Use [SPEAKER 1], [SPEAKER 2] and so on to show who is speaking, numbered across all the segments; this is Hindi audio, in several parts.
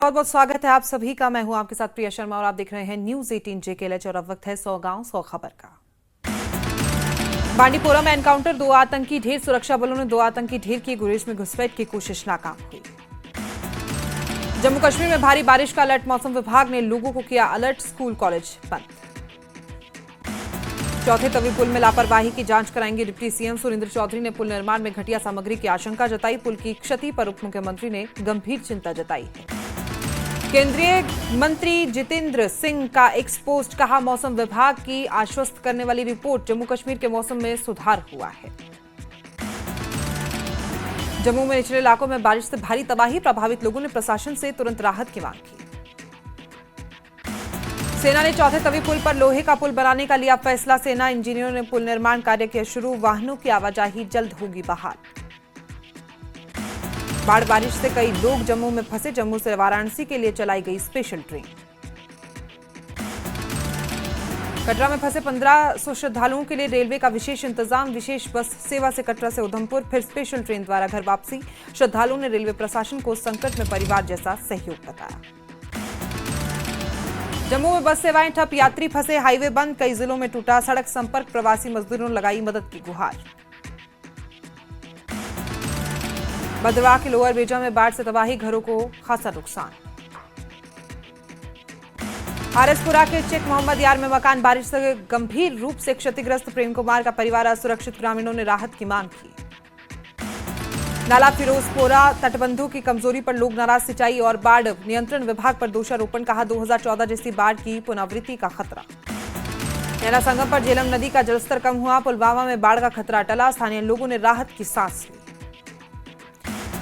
[SPEAKER 1] बहुत बहुत स्वागत है आप सभी का। मैं हूं आपके साथ प्रिया शर्मा और आप देख रहे हैं न्यूज 18 JKLH और अब वक्त है 100 गांव 100 खबर का। बांडीपोरा में एनकाउंटर, 2 आतंकी ढेर, सुरक्षा बलों ने 2 आतंकी ढेर की गुरेज में घुसपैठ की कोशिश नाकाम हुई। जम्मू कश्मीर में भारी बारिश का अलर्ट, मौसम विभाग ने लोगों को किया अलर्ट, स्कूल कॉलेज बंद। चौथे तवी पुल में लापरवाही की जांच कराएंगे डिप्टी सीएम सुरेंद्र चौधरी ने पुल निर्माण में घटिया सामग्री की आशंका जताई। पुल की क्षति पर उप मुख्यमंत्री ने गंभीर चिंता जताई है। केंद्रीय मंत्री जितेंद्र सिंह का एक्स पोस्ट, कहा मौसम विभाग की आश्वस्त करने वाली रिपोर्ट, जम्मू कश्मीर के मौसम में सुधार हुआ है। जम्मू में निचले इलाकों में बारिश से भारी तबाही, प्रभावित लोगों ने प्रशासन से तुरंत राहत की मांग की। सेना ने चौथे तवी पुल पर लोहे का पुल बनाने का लिया फैसला, सेना इंजीनियरों ने पुल निर्माण कार्य किया शुरू, वाहनों की आवाजाही जल्द होगी बहाल। बाढ़ बारिश से कई लोग जम्मू में फंसे, जम्मू से वाराणसी के लिए चलाई गई स्पेशल ट्रेन। कटरा में फंसे 1500 श्रद्धालुओं के लिए रेलवे का विशेष इंतजाम, विशेष बस सेवा से कटरा से उधमपुर, फिर स्पेशल ट्रेन द्वारा घर वापसी। श्रद्धालुओं ने रेलवे प्रशासन को संकट में परिवार जैसा सहयोग बताया। जम्मू में बस सेवाएं ठप, यात्री फंसे, हाईवे बंद, कई जिलों में टूटा सड़क संपर्क, प्रवासी मजदूरों ने लगाई मदद की गुहार। भद्रवाह के लोअर बेजा में बाढ़ से तबाही, घरों को खासा नुकसान। आरएसपुरा के चेक मोहम्मद यार में मकान बारिश से गंभीर रूप से क्षतिग्रस्त, प्रेम कुमार का परिवार असुरक्षित, ग्रामीणों ने राहत की मांग की। नाला फिरोजपुरा तटबंधों की कमजोरी पर लोग नाराज, सिंचाई और बाढ़ नियंत्रण विभाग पर दोषारोपण, कहा 2014 जैसी बाढ़ की पुनरावृत्ति का खतरा। नैना संगम पर झेलम नदी का जलस्तर कम हुआ, पुलवामा में बाढ़ का खतरा टला, स्थानीय लोगों ने राहत की सांस ली।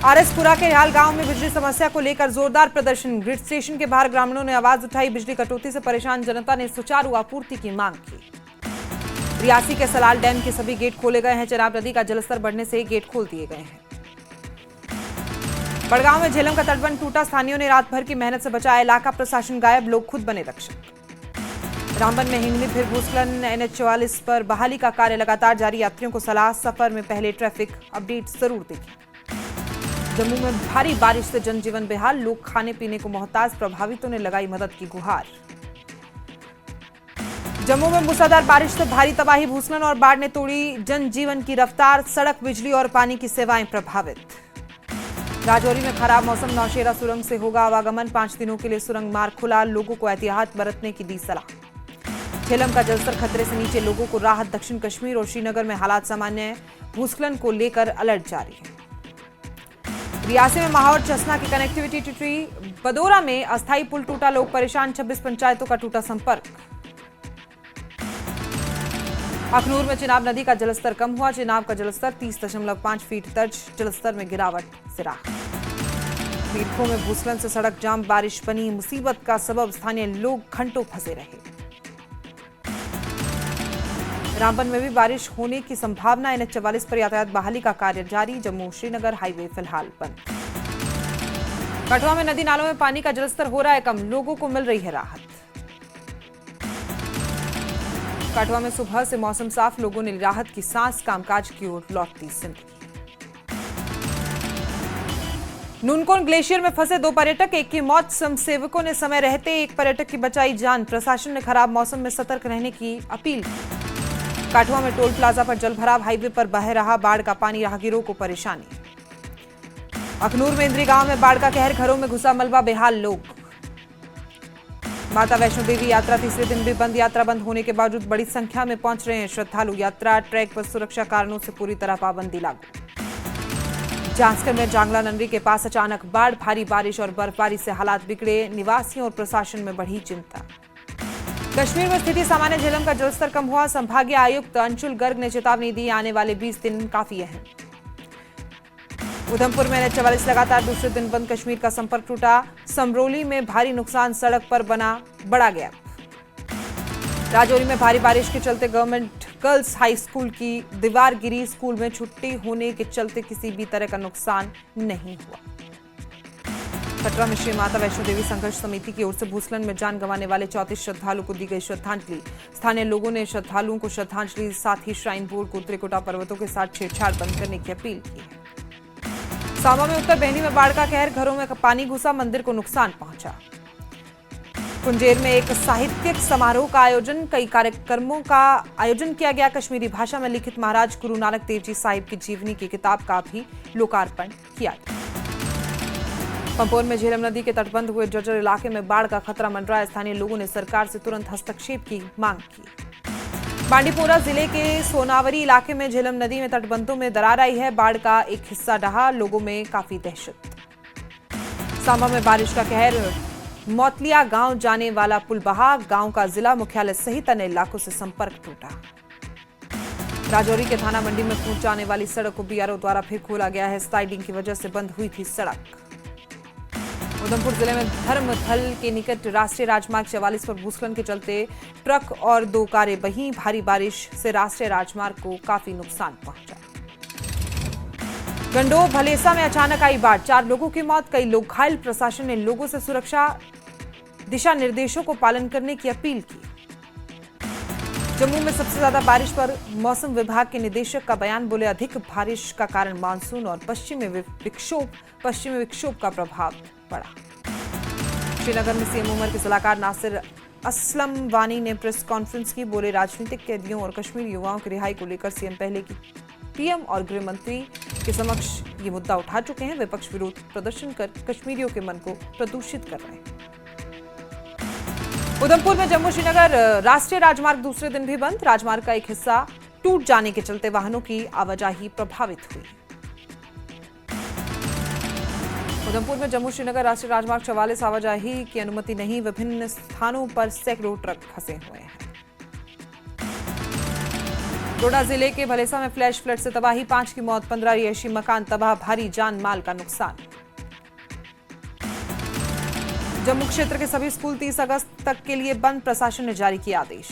[SPEAKER 1] आरएसपुरा के हाल गांव में बिजली समस्या को लेकर जोरदार प्रदर्शन, ग्रिड स्टेशन के बाहर ग्रामीणों ने आवाज उठाई, बिजली कटौती से परेशान जनता ने सुचारू आपूर्ति की मांग की। रियासी के सलाल डैम के सभी गेट खोले गए हैं, चिनाब नदी का जलस्तर बढ़ने से गेट खोल दिए गए हैं। बड़गांव में झेलम का तटबंध टूटा, स्थानियों ने रात भर की मेहनत से बचाया इलाका, प्रशासन गायब, लोग खुद बने रक्षक। रामबन में हिंगनी फिर भूस्खलन, NH44 पर बहाली का कार्य लगातार जारी, यात्रियों को सलाह, सफर में पहले ट्रैफिक अपडेट जरूर देखें। जम्मू में भारी बारिश से जनजीवन बेहाल, लोग खाने पीने को मोहताज, प्रभावितों ने लगाई मदद की गुहार। जम्मू में मूसलाधार बारिश से भारी तबाही, भूस्खलन और बाढ़ ने तोड़ी जनजीवन की रफ्तार, सड़क, बिजली और पानी की सेवाएं प्रभावित। राजौरी में खराब मौसम, नौशेरा सुरंग से होगा आवागमन, 5 दिनों के लिए सुरंग मार्ग खुला, लोगों को एहतियात बरतने की दी सलाह। झेलम का जलस्तर खतरे से नीचे, लोगों को राहत, दक्षिण कश्मीर और श्रीनगर में हालात सामान्य है, भूस्खलन को लेकर अलर्ट जारी है। रियासी में माहौर चसना की कनेक्टिविटी टूटी, बदोरा में अस्थायी पुल टूटा, लोग परेशान, 26 पंचायतों का टूटा संपर्क। अखनूर में चिनाब नदी का जलस्तर कम हुआ, चिनाब का जलस्तर 30.5 फीट दर्ज, जलस्तर में गिरावट से राहत। पीरखों में भूस्खलन से सड़क जाम, बारिश बनी मुसीबत का सबब, स्थानीय लोग घंटों फंसे रहे। रामबन में भी बारिश होने की संभावना, NH44 पर यातायात बहाली का कार्य जारी, जम्मू श्रीनगर हाईवे फिलहाल बंद। कठुआ में नदी नालों में पानी का जलस्तर हो रहा है कम, लोगों को मिल रही है राहत। कठुआ में सुबह से मौसम साफ, लोगों ने राहत की सांस, कामकाज की ओर लौटती जिंदगी। नूनकोन ग्लेशियर में फंसे 2 पर्यटक, एक की मौत, स्वयंसेवकों ने समय रहते एक पर्यटक की बचाई जान, प्रशासन ने खराब मौसम में सतर्क रहने की अपील की। काठुआ में टोल प्लाजा पर जलभराव, हाईवे पर बह रहा बाढ़ का पानी, राहगीरों को परेशानी। अखनूर में इंद्री गांव में बाढ़ का कहर, घरों में घुसा मलबा, बेहाल लोग। माता वैष्णो देवी यात्रा तीसरे दिन भी बंद, यात्रा बंद होने के बावजूद बड़ी संख्या में पहुंच रहे हैं श्रद्धालु, यात्रा ट्रैक पर सुरक्षा कारणों से पूरी तरह पाबंदी लागू। जांजगढ़ में जांगला नंगरी के पास अचानक बाढ़, भारी बारिश और बर्फबारी से हालात बिगड़े, निवासियों और प्रशासन में बढ़ी चिंता। कश्मीर में स्थिति सामान्य, झेलम का जलस्तर कम हुआ, संभागीय आयुक्त अंशुल गर्ग ने चेतावनी दी, आने वाले 20 दिन काफी अहम। उधमपुर में NH44 लगातार दूसरे दिन बंद, कश्मीर का संपर्क टूटा, समरोली में भारी नुकसान, सड़क पर बना बड़ा गैप। राजौरी में भारी बारिश के चलते गवर्नमेंट गर्ल्स हाई स्कूल की दीवार गिरी, स्कूल में छुट्टी होने के चलते किसी भी तरह का नुकसान नहीं हुआ। कटरा में श्री माता वैष्णो देवी संघर्ष समिति की ओर से भूस्खलन में जान गंवाने वाले 34 श्रद्धालुओं को दी गई श्रद्धांजलि, स्थानीय लोगों ने श्रद्धालुओं को श्रद्धांजलि, साथ ही श्राइन बोर्ड को त्रिकुटा पर्वतों के साथ छेड़छाड़ बंद करने की अपील की है। सांबा में उत्तर बहनी में बाढ़ का कहर, घरों में पानी घुसा, मंदिर को नुकसान पहुंचा। कुंजेर में एक साहित्यिक समारोह का आयोजन, कई कार्यक्रमों का आयोजन किया गया। कश्मीरी भाषा में लिखित महाराज गुरु नानक देव जी साहिब की जीवनी की किताब का भी लोकार्पण किया गया। पंपोर में झेलम नदी के तटबंध हुए जर्जर इलाके में बाढ़ का खतरा मंडराया, स्थानीय लोगों ने सरकार से तुरंत हस्तक्षेप की मांग की। बांडीपोरा जिले के सोनावरी इलाके में झेलम नदी में तटबंधों में दरार आई है, बाढ़ का एक हिस्सा ढहा, लोगों में काफी दहशत। सांबा में बारिश का कहर, मौतलिया गांव जाने वाला पुल बहा, गांव का जिला मुख्यालय सहित अन्य इलाकों से संपर्क टूटा। राजौरी के थाना मंडी में पहुंच जाने वाली सड़क को बीआरओ द्वारा फिर खोला गया है, स्लाइडिंग की वजह से बंद हुई थी सड़क। उधमपुर जिले में धर्मथल के निकट राष्ट्रीय राजमार्ग 44 पर भूस्खलन के चलते ट्रक और 2 कारें बहीं, भारी बारिश से राष्ट्रीय राजमार्ग को काफी नुकसान पहुंचा। गंडोह भलेसा में अचानक आई बाढ़, 4 लोगों की मौत, कई लोग घायल। प्रशासन ने लोगों से सुरक्षा दिशा निर्देशों को पालन करने की अपील की। जम्मू में सबसे ज्यादा बारिश पर मौसम विभाग के निदेशक का बयान, बोले अधिक बारिश का कारण मानसून और पश्चिमी विक्षोभ का प्रभाव पड़ा। श्रीनगर में सीएम उमर के सलाहकार नासिर असलम वानी ने प्रेस कॉन्फ्रेंस की, बोले राजनीतिक कैदियों और कश्मीरी युवाओं की रिहाई को लेकर सीएम पहले की पीएम और गृह मंत्री के समक्ष ये मुद्दा उठा चुके हैं। विपक्ष विरोध प्रदर्शन कर कश्मीरियों के मन को प्रदूषित कर रहे हैं। उधमपुर में जम्मू श्रीनगर राष्ट्रीय राजमार्ग दूसरे दिन भी बंद, राजमार्ग का एक हिस्सा टूट जाने के चलते वाहनों की आवाजाही प्रभावित हुई। उधमपुर में जम्मू श्रीनगर राष्ट्रीय राजमार्ग 44 आवाजाही की अनुमति नहीं, विभिन्न स्थानों पर सैकड़ों ट्रक फंसे हुए हैं। डोडा जिले के भलेसा में फ्लैश फ्लड से तबाही, 5 की मौत, 15 रिहायशी मकान तबाह, भारी जान माल का नुकसान। जम्मू क्षेत्र के सभी स्कूल 30 अगस्त तक के लिए बंद, प्रशासन ने जारी किया आदेश।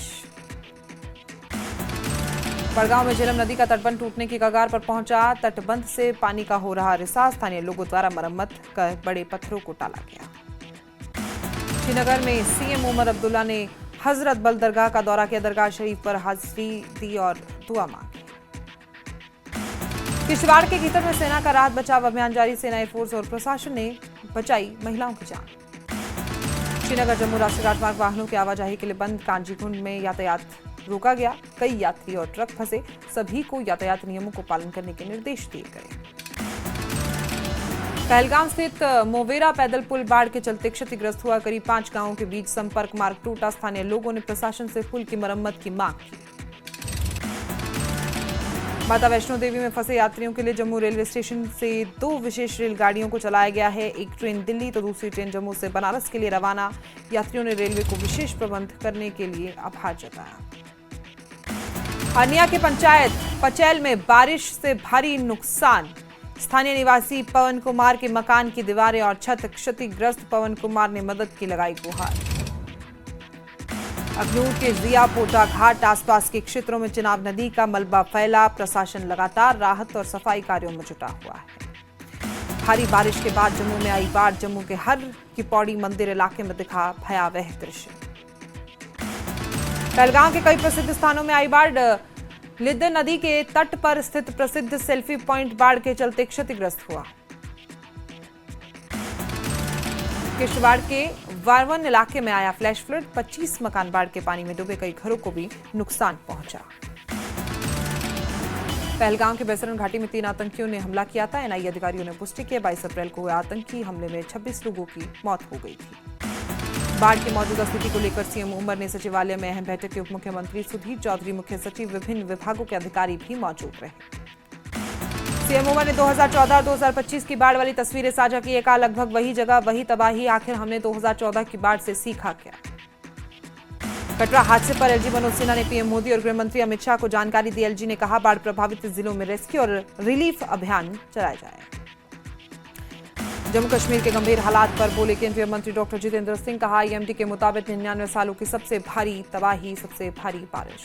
[SPEAKER 1] बड़गांव में झेलम नदी का तटबंध टूटने की कगार पर पहुंचा, तटबंध से पानी का हो रहा रिसाव, स्थानीय लोगों द्वारा मरम्मत कर बड़े पत्थरों को टाला गया। श्रीनगर में सीएम उमर अब्दुल्ला ने हजरत बल दरगाह का दौरा किया, दरगाह शरीफ पर हाजिरी दी और दुआ मांगी। किश्तवाड़ के कीतर में सेना का राहत बचाव अभियान जारी, सेना एयरफोर्स और प्रशासन ने बचाई महिलाओं की जान। श्रीनगर जम्मू राष्ट्रीय राजमार्ग वाहनों की आवाजाही के लिए बंद, कांजीकुंड में यातायात रोका गया, कई यात्री और ट्रक फंसे, सभी को यातायात नियमों को पालन करने के निर्देश दिए गए। पहलगाम स्थित मोवेरा पैदल पुल बाढ़ के चलते क्षतिग्रस्त हुआ, करीब 5 गांवों के बीच संपर्क मार्ग टूटा, स्थानीय लोगों ने प्रशासन से पुल की मरम्मत की मांग की। माता वैष्णो देवी में फंसे यात्रियों के लिए जम्मू रेलवे स्टेशन से 2 विशेष रेलगाड़ियों को चलाया गया है, एक ट्रेन दिल्ली तो दूसरी ट्रेन जम्मू से बनारस के लिए रवाना। यात्रियों ने रेलवे को विशेष प्रबंध करने के लिए आभार जताया। अरनिया के पंचायत पचैल में बारिश से भारी नुकसान, स्थानीय निवासी पवन कुमार के मकान की दीवारें और छत क्षतिग्रस्त, पवन कुमार ने मदद की लगाई गुहार। अखनूर के जिया पोटा घाट आसपास के क्षेत्रों में चिनाब नदी का मलबा फैला, प्रशासन लगातार राहत और सफाई कार्यों में जुटा हुआ है। भारी बारिश के बाद जम्मू में आई बाढ़, जम्मू के हर की पौड़ी मंदिर इलाके में दिखा भयावह दृश्य। पहलगाम के कई प्रसिद्ध स्थानों में आई बाढ़, लिद्दर नदी के तट पर स्थित प्रसिद्ध सेल्फी पॉइंट बाढ़ के चलते क्षतिग्रस्त हुआ। किश्तवाड़ के वारवन इलाके में आया फ्लैश फ्लड, 25 मकान बाढ़ के पानी में डूबे, कई घरों को भी नुकसान पहुंचा। पहलगाम के बेसरन घाटी में 3 आतंकियों ने हमला किया था, एनआईए अधिकारियों ने पुष्टि की, 22 अप्रैल को हुए आतंकी हमले में 26 लोगों की मौत हो गई थी। बाढ़ की मौजूदा स्थिति को लेकर सीएम उमर ने सचिवालय में अहम बैठक की, उप मुख्यमंत्री सुधीर चौधरी, मुख्य सचिव, विभिन्न विभागों के अधिकारी भी मौजूद रहे। सीएम उमर ने 2014 और 2025 की बाढ़ वाली तस्वीरें साझा की, कहा लगभग वही जगह वही तबाही, आखिर हमने 2014 की बाढ़ से सीखा क्या। कटरा हादसे पर एलजी मनोज सिन्हा ने पीएम मोदी और गृह मंत्री अमित शाह को जानकारी दी। एलजी ने कहा बाढ़ प्रभावित जिलों में रेस्क्यू और रिलीफ अभियान चलाया जाए। जम्मू कश्मीर के गंभीर हालात पर बोले केंद्रीय मंत्री डॉक्टर जितेंद्र सिंह, कहा आईएमडी के मुताबिक 99 सालों की सबसे भारी तबाही, सबसे भारी बारिश।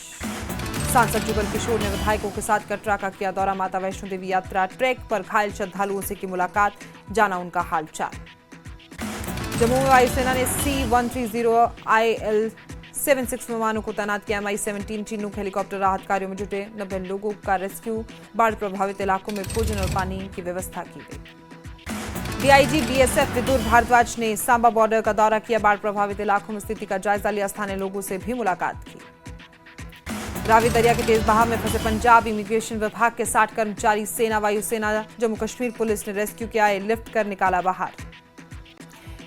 [SPEAKER 1] सांसद जुगल किशोर ने विधायकों के साथ कटरा का किया दौरा, माता वैष्णो देवी यात्रा ट्रैक पर घायल श्रद्धालुओं से की मुलाकात, जाना उनका हालचाल। जम्मू में वायुसेना ने C-130 IL-76 विमानों को तैनात किया, MI-17 चिनूक हेलीकॉप्टर राहत कार्यों में जुटे, 90 लोगों का रेस्क्यू, बाढ़ प्रभावित इलाकों में भोजन और पानी की व्यवस्था की गई। डीआईजी बीएसएफ विदुर भारद्वाज ने सांबा बॉर्डर का दौरा किया। बाढ़ प्रभावित इलाकों में स्थिति का जायजा लिया। स्थानीय लोगों से भी मुलाकात की। रावी दरिया के तेज बहाव में फंसे पंजाब इमिग्रेशन विभाग के 60 कर्मचारी सेना, वायुसेना, जम्मू कश्मीर पुलिस ने रेस्क्यू किया। लिफ्ट कर निकाला बाहर।